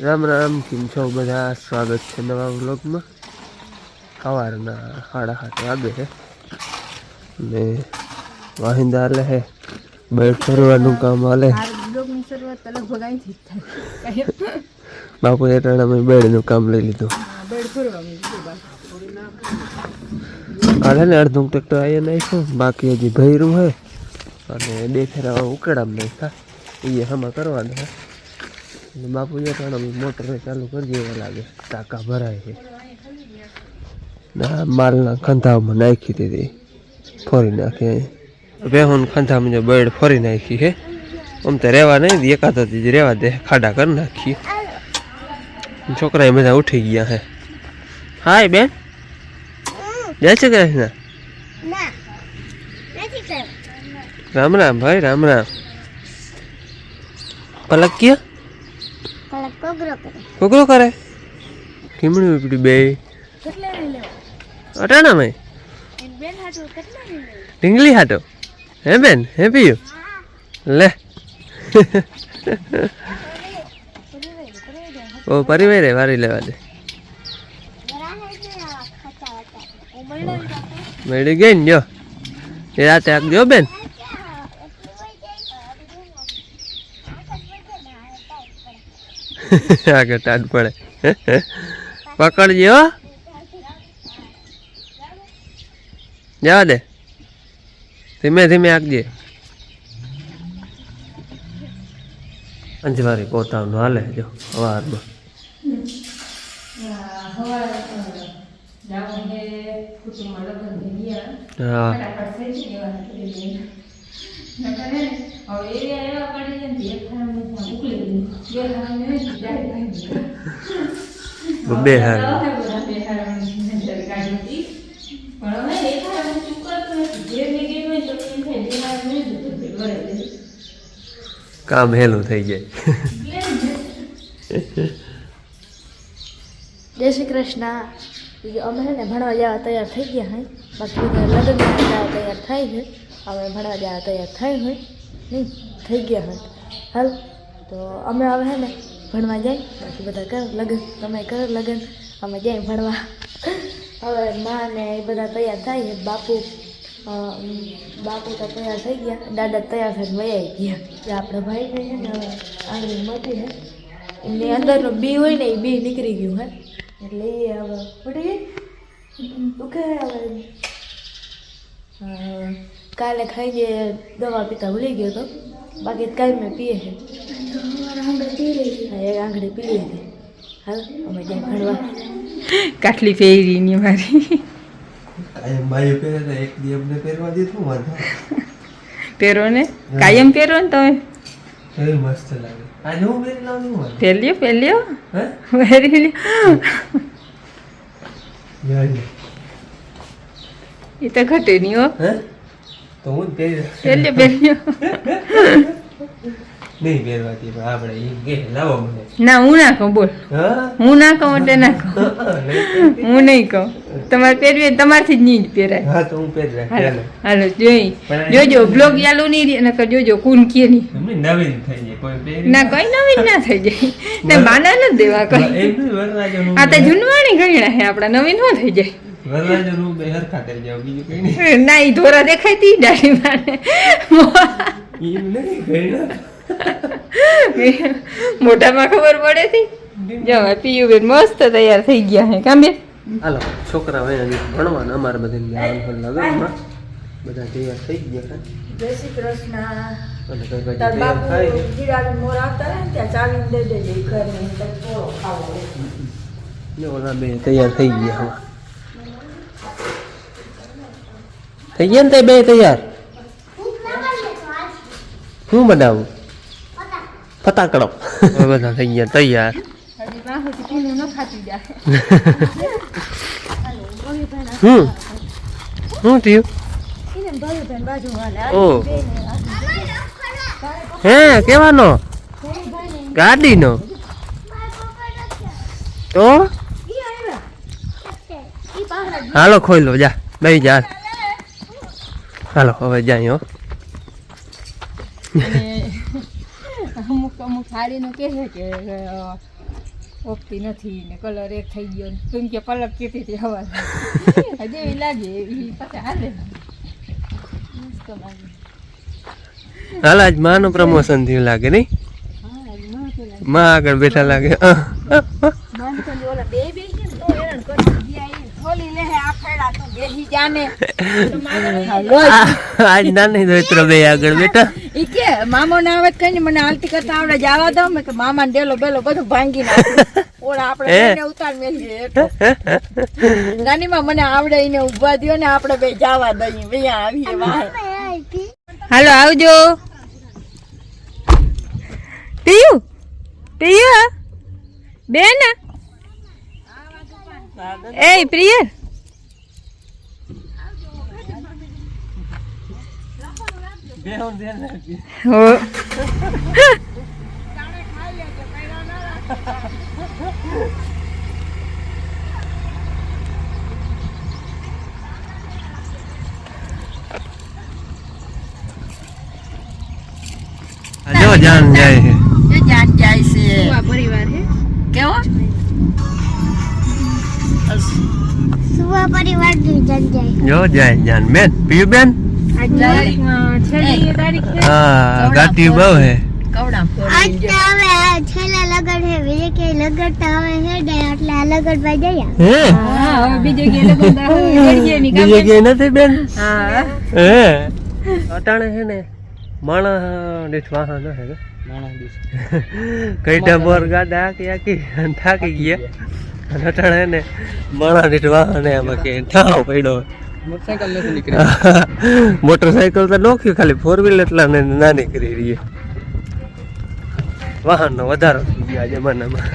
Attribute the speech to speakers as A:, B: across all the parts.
A: રામ રામ, કેમ છો બધા? સ્વાગત છે નવા વ્લોગમાં। સવારના 7:30 વાગે છે ને વાહિંદા હાલે છે, બેડ ફરવાનું કામ હાલે। બાપુ એટાણામાં બેડનું કામ લઈ લીધું। હાલે ને અડધું ટ્રેક્ટર અહીંયા નાખ્યું, બાકી હજી ભર્યું છે અને 2 ફેરા ઉકેડામાં નાખ્યા, એ હમા કરવાના છે। બાપુ એટાણામાં મોટર ચાલુ કરી દેવા લાગે, ટાંકા ભરાય છે। માલના ખંધામાં નાખી દીધી, ફોરી નાખી। બેહુન ખંધામાં બેડ ફોરી નાખી છે, આમ તો રહેવા નહીં દે, એકાદ જ રહેવા દે, ખાડા કરી નાખીએ। છોકરા બધા ઉઠી ગયા છે। હાય બેન, જય શ્રી કૃષ્ણ। રામ રામ ભાઈ, રામ રામ। પલક ક્યાં? કોકરો કરે? કેમણી ઉપડી બે અટાણા માં ઢીંગલી હાટો હે બેન? હે પીયું લે ઓ પરિવાર રે વારી લેવા દે, મળી ગઈ ને જો એ રાતે આપજો બેન। આગળ ટાટ પડે, પકડજો, જવા દે, ધીમે ધીમે આંકજે। અંજવારી પોતાનું હાલે જો સવારમાં। હા બે કામ હેલું થઈ જાય।
B: જય શ્રી કૃષ્ણ। અમે છે ને ભણવા જવા તૈયાર થઈ ગયા હોય, બાકી લગ્ન જવા તૈયાર થાય છે, અમે ભણવા જવા તૈયાર થાય હોય નહીં થઈ ગયા હોય। હાલ તો અમે હવે છે ને ભણવા જાય, બાકી બધા કરો લગ્ન, તમે કરો લગ્ન, અમે જાય ભણવા। હવે માં ને એ બધા તૈયાર થાય છે, બાપુ તો તૈયાર થઈ ગયા, દાદા તૈયાર થઈને વયા ગયા। જે આપણે ભાઈ છે ને હવે આંગળી મોટી છે, એમની અંદરનું બી હોય ને એ બી નીકળી ગયું હે, એટલે એ હવે ઉઠી ગઈ ઉકે। હવે કાલે ખાઈને દવા પીતા ભૂલી ગયો તો, બાકી કાંઈ મેં પીએ છે, એક આંગળી પી લીધી। હાલ અમે જાય ભણવા।
C: કાટલી પહેરી ની મારી
A: કાયમ બાયો પહેરે તો એક દી અમને પહેરવા દીધું વાંધો
C: પહેરો ને, કાયમ પહેરો ને તમે,
A: એવી મસ્ત લાગે। આ નું પહેરી લાવવું હોય,
C: પહેલ્યો
A: હે
C: પહેરી લ્યો, એ તો ઘટે નહીં હો,
A: હે તો હું પહેરી
C: પહેલ્યો
A: નહીં પહેરવાથી આપણે એ કે લાવો મને।
C: ના હું ના કહું, બોલ
A: હા
C: હું ના કહું એટલે ના કહું, હું નહીં કહું, તમારે પહેરવી તમારથી જ નહીં જ પહેરાય।
A: હા તો હું પહેરી રાખી।
C: હાલો જોજો બ્લોગ યાલું નહીં નકર જોજો કોણ કે નહીં,
A: નવીન થઈ જાય કોઈ પહેરી
C: ના કઈ નવીન ના થઈ જાય ને, માના નથી દેવા કઈ, આ તો જૂનવાણી ગયણા હે આપડા, નવીન ન થઈ જાય।
A: વરરાજાનું બે હરખા થઈ જાવ, બીજું કઈ નહીં।
C: ના ઈ ધોરા દેખાયતી ડાળી માને
A: એમ નહીં ગયણા,
C: મોઢામાં ખબર પડે હતી। જો પીયુ બેન મસ્ત તૈયાર થઈ ગયા હે, કામ બેન
A: હાલો છોકરા હોય ભણવાના, અમારે બધાને લગ્નમાં બધા તૈયાર થઈ ગયા।
B: જય શ્રી કૃષ્ણ।
A: અને કઈ બાજુ
B: તાર
A: તૈયાર
B: બાપુ
A: થાય છે।
B: જીરાની મોર આવતા રહે ને ત્યાં ચાવીને દઈ દેજે ઘરને, તો થોડો ખાવો હોય।
A: જો ઓલા બે તૈયાર થઈ ગયા હવે, થઈ ગયા ને તે બે તૈયાર। શું બનાવું? ફટાકડો બધા થઈ ગયા તૈયાર।
C: હજી બાહુથી પીનું ન ખાતી જાય।
A: શું થયું? ઓ હે કેવાનો? ગાડીનો તો હાલો ખોઈ લો, જા બેહી જા, હાલો હવે જાય। હો
C: અમુક સાડીનું કહે છે કે ઓપતી નથી ને કલર એક થઈ ગયો ને કેમ કે પલક કેતી હતી હવા જેવી લાગે એવી પાછા હાલે મસ્ત લાગે.
A: હાલ આજ માનું પ્રમોશન થયું લાગે નહીં? માં આગળ બેઠા લાગે. આજ નાની દોતરો બે આગળ બેઠા.
B: ઈ કે મામો ના આવે કઈ મને હાલતી કરતા આવડે જવા દો મેં કે મામા ડેલો બેલો બધું ભાંગી નાખ્યું ઓલા આપણે બેને ઉતાર મેલીએ નાની માં મને આવડે એને ઉભા દ્યો ને આપણે બે જવા દઈએ બે આવીએ વાહ.
C: હાલો આવજો. ટીયુ ટીયુ બેન એ પ્રિય હો
A: જો જાન જાય છે.
B: એ જાન જાય છે
C: આ પરિવાર હે
B: કેવો
D: સુવા પરિવાર ની જગ્યાએ
A: જો જાય જાન બેન પીયું બેન.
C: છેલ્લી તારીખ છે.
A: હા ગાટી બહુ હે.
B: કવડા
D: આજ તો હવે છેલ્લા લગન હે બીજે કે લગન તો હવે હે ને એટલે આ લગન માં જઈએ
A: હે
C: હા હવે બીજે કે લગન દેડીએ ની કામ.
A: બીજે કે નથી બેન?
C: હા
A: હે અટાણે હે ને માણા દીઠ વાહન હે કે કઈટા બોર ગાડા આકી થાકી ગયા અને અટાણે હે ને માણા દીઠ વાહન એમાં કે ઠાવ પડ્યો. મોટરસાયકલ તો નોખ્યું ખાલી 4 વ્હીલ એટલા ને નાની કરી રહી. વાહનનો વધારો થઈ ગયો આ જમાનામાં.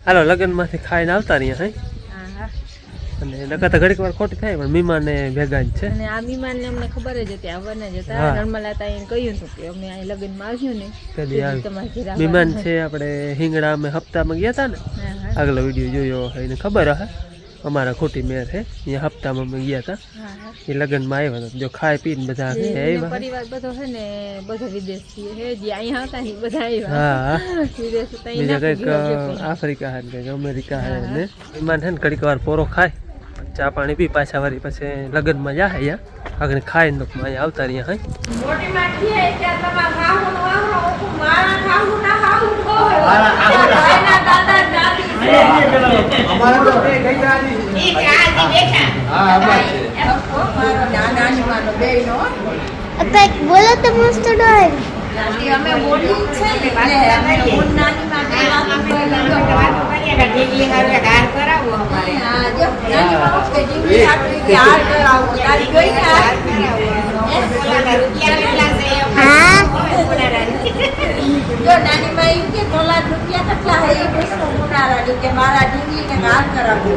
A: હાલો લગ્ન માંથી ખાઈને આવતા રહ્યા હે અને નકર તો ઘડીક વાર ખોટી થાય પણ મીમાને ભેગા જ છે.
C: અને આ મીમાન ને અમને ખબર જ હતી આવવાના જ હતા.
A: હા.
C: નર્મલા તાઈને કહ્યું હતું કે અમે અહીં લગ્નમાં આવ્યું ને
A: કદી આવી.
C: તમારે ઘરે આવવાના.
A: મીમાન છે આપણે હિંગડા અમે હપ્તામાં ગયા હતા ને
C: હા, હા.
A: આગલો વિડીયો જોયો હશે એને ખબર હશે. અમારા ખોટી મેર છે અહીંયા હપ્તામાં અમે ગયા હતા
C: હા, હા.
A: એ લગ્નમાં આવ્યા હતા. જો ખાઈ પીને બધા
C: એનો
A: આવ્યા.
C: પરિવાર બધો છે ને બધો વિદેશથી હે જે અહીંયા હતા ને ઈ બધા આવ્યા
A: હા
C: વિદેશ તો અહીં
A: બીજા
C: ના
A: કંઈક
C: ગયો.
A: આફ્રિકા હે ને કંઈક અમેરિકા હે ને ઈમાન છે ને ઘડીક વાર પોરો ખાય ચા પાણી પી પાછા વારી પછી લગ્નમાં જાય અહીંયા આગળ ખાઈને તો અહીંયા આવતા રહ્યા હે.
B: મોટી માઠી હે કે તમાર ખાવું નો આવો મારા ખાવું ના ખાવું ના દાદા દાદી અમારે તો કઈ દાદી ઈ કે આજી બેઠા હા અમાર છે મારો નાની માનો બેનો
D: કઈક બોલો તો મસ્ત ડોય
B: નાની અમે બોલી છે ને અમે નાની માં વાત કરીએ કે ઢીંગલી હવે ગાર કરાવો અમારે હા જો નાની માં કે ઢીંગલી આપણી ગાર કરાવો તારી ગઈ ને હાર કરાવો રૂપિયા કેટલા છે
D: હા
B: જો નાની માં એમ કે તોલા રૂપિયા કેટલા હે એ પૂછો મુનારાની કે મારા ઢીંગલી ને ગાર કરાવો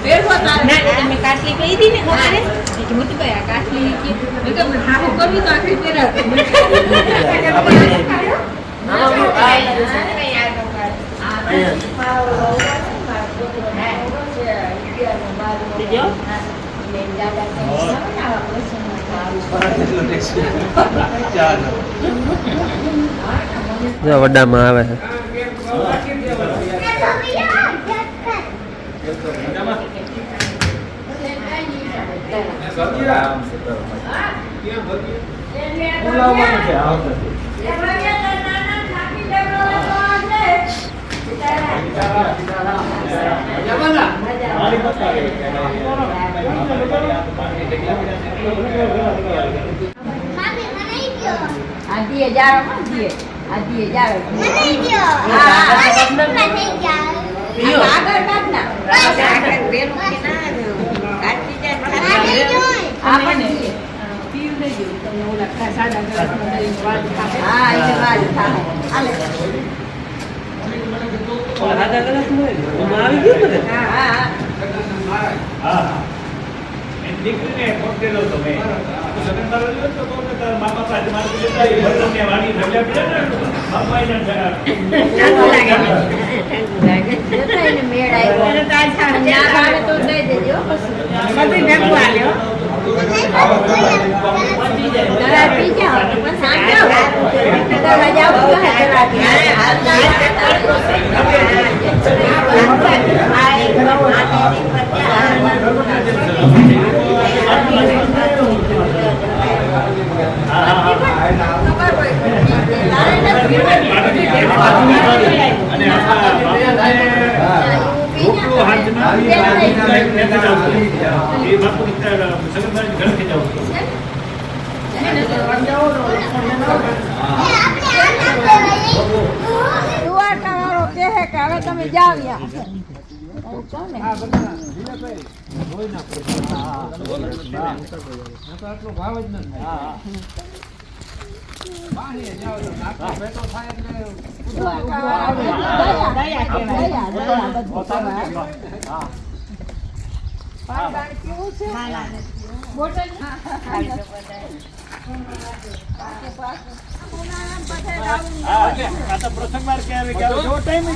B: બેઠો તારે તમે કાટલી કહી દી ને ખબર હે કે મોટી ભાઈ આ કાટલી કે મેં કે હાહુ કરવી તો આખરી પેરા
A: જો વડામાં આવે છે.
D: મામી મને ગયો
B: આદીએ જારો આદીએ જારો
D: મને ગયો હા મને થઈ ગયા
B: આગળ કાઢ ના આગળ પેલું કે ના કાઢી જાય આપણે પીયું લઈ ગયું તમને ઓલા સાડા હા એ વાત થાય હાલે
A: આવી ગયું ને
B: હા
E: દીકરીને ફોન કર્યો તો મેં સગન મારો જોયો તો કહું કે તારા મામા પાસે મારી જતા એ ભરતને વાડી રજા પડે ને બાપા એને
C: લાગે જોતાઈને મેળ આવ્યો એને તો આજ આવે તો દઈ દેજો બધું ભેગું આલ્યો દવા પી જાઓ બસ આ જાઓ દવા જાઓ તો હાલતી દ્વારકા વાળો કહે કે હવે તમે જાવ
E: પ્રસંગમાં કેવો ટાઈમ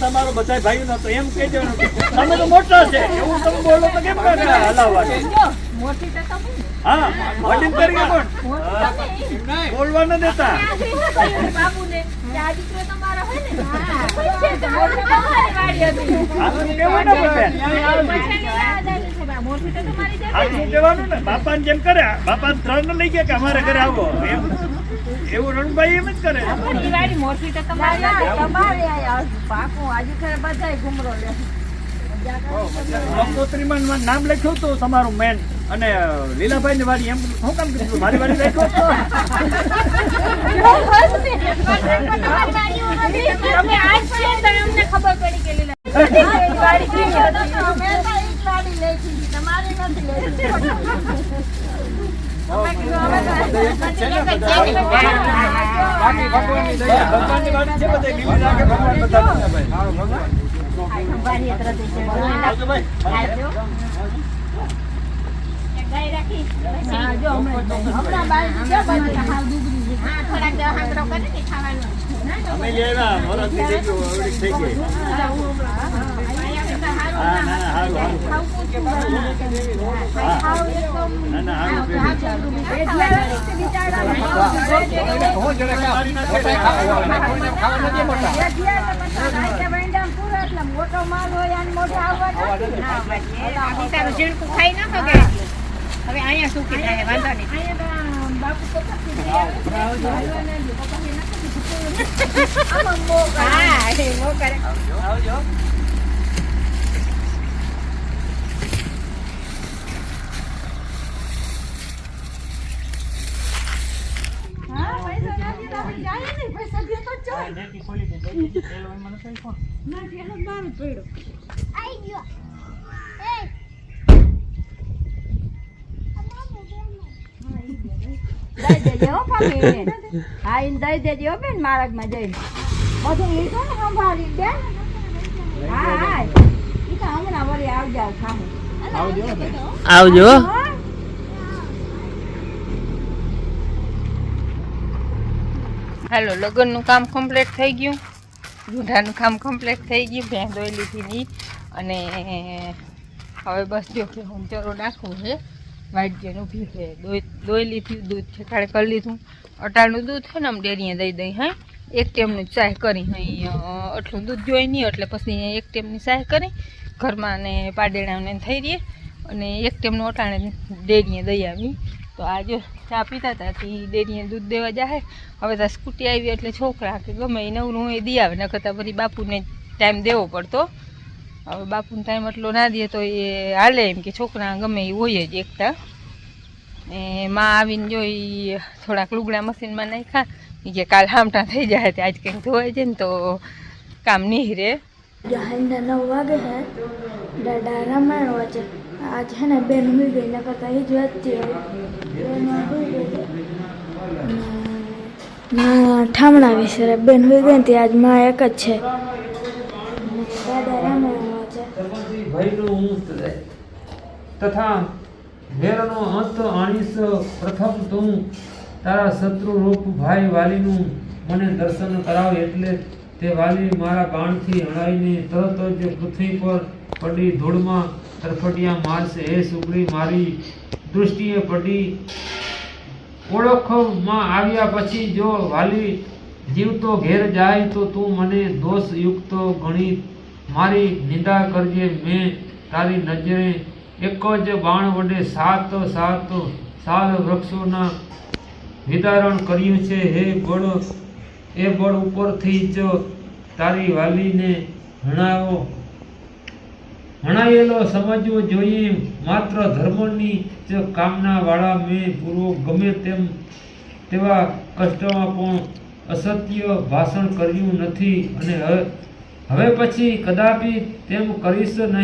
E: તમારો બધા ભાઈ નો તો એમ કહી દેવાનું તમે તો મોટા છે એવું તમે બોલો તો કેમ હલાવવા હા વડીલ તરીકે પણ બોલવા ન દેતા કેવાનું ને બાપા જેમ કરે બાપા 3 લઈ ગયા કે અમારે ઘરે આવો એવું રણભાઈ એમ જ કરે કંકોત્રીમાં નામ લખ્યું હતું તમારું મેન અને લીલાભાઈ ની વાડી એમ શું કામ કીધું મારી વાડી લખ્યો
C: ખબર પડી કે મોટો માલ હોય અને મોટો આવવા ઝીણકું ખાઈ નાખો કે હવે અહીંયા સુકી થાય વાંધો નહીં બાપુ તો દઈ દેજો બેન માર્ગ માં જઈને બધું લીધું ને સંભાળી બેન હા ઈ તો હમણાં વળી આવજો
A: આવજો
C: હાલો લગ્નનું કામ કમ્પ્લીટ થઈ ગયું ગુંઢાનું કામ કમ્પ્લીટ થઈ ગયું ભેં દોઈ લીધી ની અને હવે બસ જો કે હું ચરો નાખવું છે વાઈટ જેને ઊભી છે દોઈ લીધી દૂધ છેકાડે કરી લીધું અટાણું દૂધ છે ને આમ ડેરીએ દઈ દઈ હા એક ટેમનું ચાય કરી અહીં આટલું દૂધ જોઈ નહીં એટલે પછી એક ટેમની ચાય કરી ઘરમાં ને પાડેણાને થઈ રહીએ અને એક ટેમનું અટાણે ડેરીએ દઈ આવી તો આજે ચા પીતા હતા તે ડેરીએ દૂધ દેવા જાય હવે તો સ્કૂટી આવી એટલે છોકરા કે ગમે એ નવરું એ દી આવે ન કરતાં પછી બાપુને ટાઈમ દેવો પડતો હવે બાપુને ટાઈમ એટલો ના દે તો એ હાલે એમ કે છોકરા ગમે એ હોય જ એકતા એ માં આવીને જોઈ થોડાક લુગડા મશીનમાં નાખ્યા એ કે કાલ હામટા થઈ જાય તે આજ કંઈક ધોવાય છે ને તો કામ નહીં રહે
B: 9 વાગે હે દાદા રામાયણ વાંચે आज है ना बेन हुई गई ना करता ही जो ठामणा विषय बेन हुई गई थी आज माँ एक है
F: तथा વેરનો અંત આણીશ પ્રથમ તું તારા શત્રુ રૂપ ભાઈ વાલીનું મને દર્શન કરાવ. એટલે તે વાલી મારા બાણથી હણાઈને તરત જ પૃથ્વી પર પડી ધૂળમાં તરફડિયા મારશે. હે સુગ્રી મારી દૃષ્ટિએ પડી ઓળખમાં આવ્યા પછી જો વાલી જીવતો ઘેર જાય તો તું મને દોષ યુક્ત ગણી મારી નિંદા કરજે. મેં તારી નજરે એક જ બાણ વડે 7 સાલ વૃક્ષોના વિદારણ કર્યું છે. હે બળ, એ બળ ઉપરથી જ તારી વાલીને હણાયેલો સમજવો જોઈએ. માત્ર ધર્મની જ કામના વાળા મેં પૂર્વ ગમે તેવા કષ્ટમાં પણ અસત્ય ભાષણ કર્યું નથી અને હવે પછી કદાપી તેમ કરીશ નહીં.